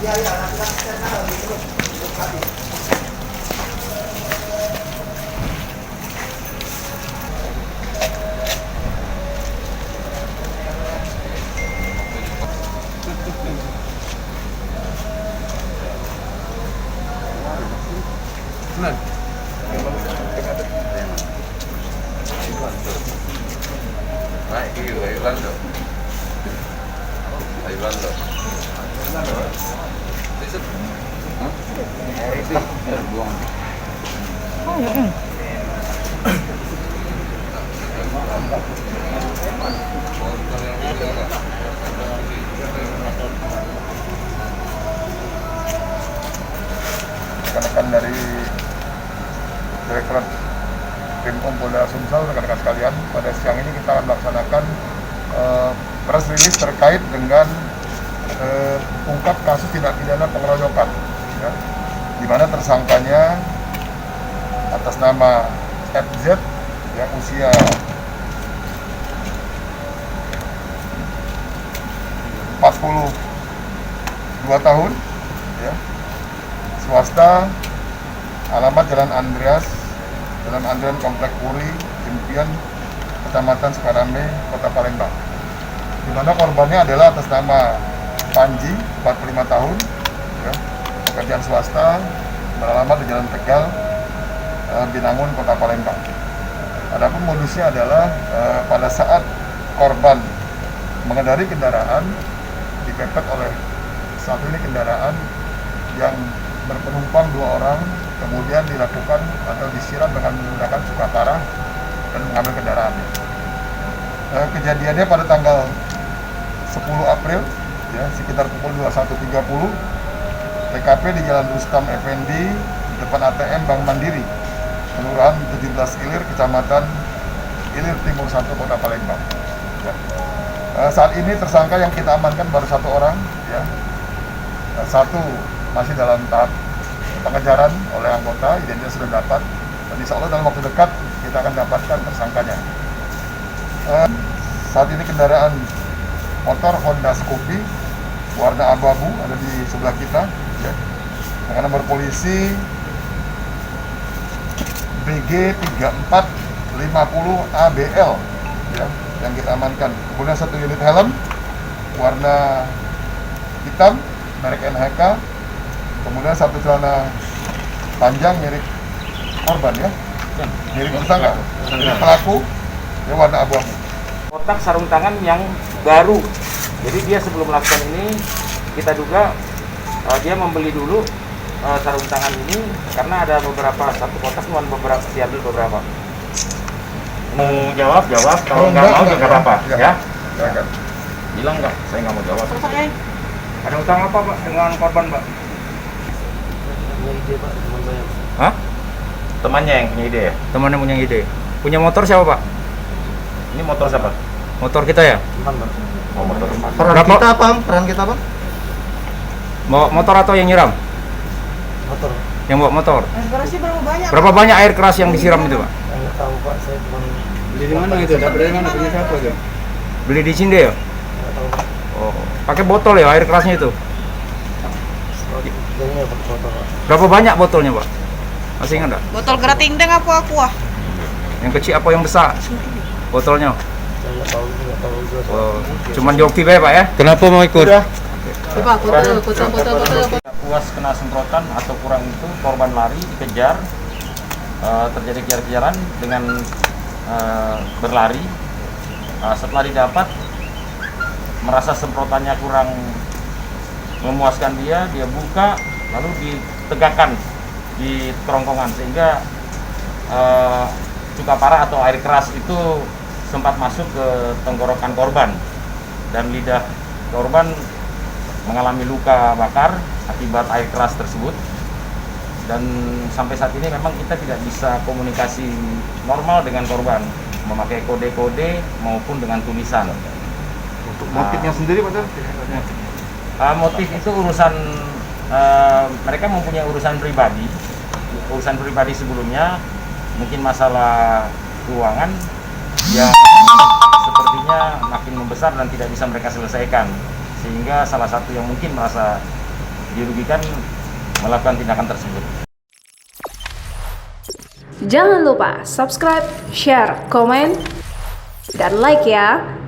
Rekan-rekan dari Direktorat Krimpom Polda Sumsel, rekan-rekan sekalian, pada siang ini kita akan melaksanakan press release terkait dengan ungkap kasus tindak pidana pengeroyokan, ya, di mana tersangkanya atas nama FZ, ya, usia 42 tahun, ya, swasta, alamat Jalan Andrean Komplek Puri, Impian, Kecamatan Sukarame, Kota Palembang. Di mana korbannya adalah atas nama Panji, 45 tahun, ya, pekerjaan swasta, beralamat di Jalan Tegal, Binangun, Kota Palembang. Adapun modusnya adalah pada saat korban mengendari kendaraan, dipepet oleh satu ini kendaraan yang berpenumpang 2 orang, kemudian dilakukan atau disiram dengan menggunakan suka parah dan mengambil kendaraannya. Kejadiannya pada tanggal 10 April, ya, sekitar pukul 21.30, TKP di Jalan Rustam Effendi, depan ATM Bank Mandiri, Kelurahan 17 Ilir, Kecamatan Ilir Timur 1, Kota Palembang. Ya. Saat ini tersangka yang kita amankan baru 1 orang, ya. 1 masih dalam tahap pengejaran oleh anggota, identitas sudah dapat, dan insya Allah dalam waktu dekat kita akan dapatkan tersangkanya. Saat ini kendaraan motor Honda Scoopy warna abu-abu ada di sebelah kita, ya, dengan nomor polisi BG 3450 ABL, ya, yang kita amankan. Kemudian 1 unit helm warna hitam merek NHK, kemudian 1 celana panjang mirip korban, ya, mirip tersangka, mirip pelaku, ya, warna abu-abu. Kotak sarung tangan yang baru, jadi dia sebelum melakukan ini kita duga dia membeli dulu sarung tangan ini karena ada beberapa, 1 kotak cuma beberapa, diambil beberapa. Mau jawab, kalau nggak mau nggak apa-apa, ya. Bilang nggak, saya nggak mau jawab. Ada utang apa, Pak, dengan korban, Pak? Punya ide, Pak, teman saya. Hah? Temannya yang punya ide, ya? Temannya punya ide. Punya motor siapa, Pak? Ini motor siapa? Motor kita ya? Teman, Pak. Oh, motor. Peran kita apa? Bawa motor atau yang nyiram? Motor. Yang bawa motor. Berapa banyak? Berapa banyak air keras yang disiram itu, Pak? Saya nggak tahu, Pak. Saya cuma Beli di mana itu? Dapat dari mana? Punya siapa itu? Beli di Cinde ya? nggak tahu. Oh, pakai botol ya air kerasnya itu? Jadinya pakai motor, Pak. Berapa banyak botolnya, Pak? Masih ingat nggak? Botol geratingdeng apa aqua? Yang kecil apa yang besar? Botolnya? Saya nggak tahu juga. Oh, cuman joki bae, Pak, ya? Kenapa mau ikut? Coba foto. Puas kena semprotan atau kurang itu, korban lari, dikejar, terjadi kejar-kejaran dengan berlari. Setelah didapat, merasa semprotannya kurang memuaskan dia buka, lalu ditegakkan di kerongkongan sehingga cuka parah atau air keras itu sempat masuk ke tenggorokan korban dan lidah korban mengalami luka bakar akibat air keras tersebut. Dan sampai saat ini memang kita tidak bisa komunikasi normal dengan korban, memakai kode-kode maupun dengan tulisan. Untuk motifnya sendiri, Pak? Motif itu urusan, mereka mempunyai urusan pribadi sebelumnya, mungkin masalah keuangan yang sepertinya makin membesar dan tidak bisa mereka selesaikan, sehingga salah satu yang mungkin merasa dirugikan melakukan tindakan tersebut. Jangan lupa subscribe, share, komen, dan like ya.